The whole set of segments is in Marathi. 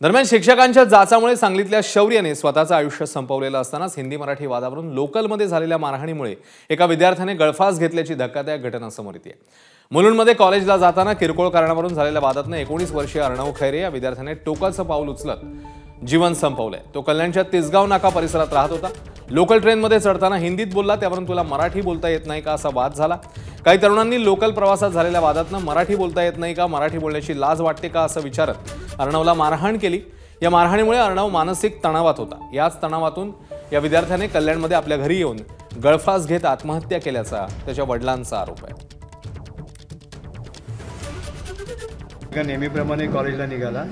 दरम्यान शिक्षकांच्या जाचामुळे सांगलीतल्या शौर्याने स्वतःचं आयुष्य संपवलेलं असतानाच हिंदी मराठी वादावरून लोकलमध्ये झालेल्या मारहाणीमुळे एका विद्यार्थ्याने गळफास घेतल्याची धक्कादायक घटना समोर येते। मुलुंडमध्ये कॉलेजला जाताना किरकोळ कारणावरून झालेल्या वादातनं 19 वर्षीय अर्णव खैरे या विद्यार्थ्याने टोकाचं पाऊल उचलत जीवन संपवलंय। तो कल्याणच्या तिसगाव नाका परिसरात राहत होता। लोकल ट्रेनमध्ये चढताना हिंदीत बोलला, त्यावरून तुला मराठी बोलता येत नाही का असा वाद झाला। काही तरुणांनी लोकल प्रवासात झालेल्या वादातनं मराठी बोलता येत नाही का, मराठी बोलण्याची लाज वाटते का असं विचारत अर्णवला मारहाण केली। या मारहाणीमुळे अर्णव मानसिक तणावात होता। याच तणावातून या विद्यार्थ्याने कल्याणमध्ये आपल्या घरी येऊन गळफास घेत आत्महत्या केल्याचा त्याच्या वडिलांचा आरोप आहे। नेहमीप्रमाणे कॉलेजला निघाला।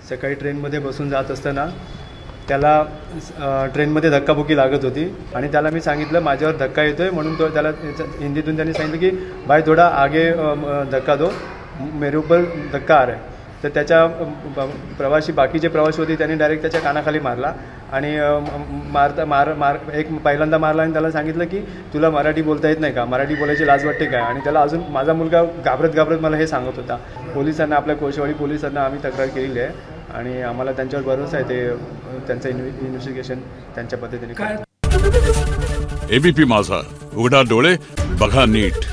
सकाळी ट्रेनमध्ये बसून जात असताना त्याला ट्रेनमध्ये धक्काबुक्की लागत होती आणि त्याला मी सांगितलं माझ्यावर धक्का येतोय, म्हणून तो त्याला हिंदीतून त्यांनी सांगितलं की भाई थोडा आगे धक्का दो, मेरे ऊपर धक्का आ रहा है। तर त्याच्या बाकीचे प्रवासी होते त्यांनी डायरेक्ट त्याच्या कानाखाली मारला आणि पहिल्यांदा मारला आणि त्याला सांगितलं की तुला मराठी बोलता येत नाही का, मराठी बोलायची लाज वाटते काय। आणि त्याला अजून माझा मुलगा घाबरत मला हे सांगत होता। पोलिसांना, आपल्या कोळशेवाडी पोलिसांना आम्ही तक्रार केलेली आहे आणि आम्हाला त्यांच्यावर भरोसा आहे, ते त्यांचं इन्व्हेस्टिगेशन त्यांच्या पद्धतीने करतात। एबीपी माझा, उघडा डोळे बघा नीट।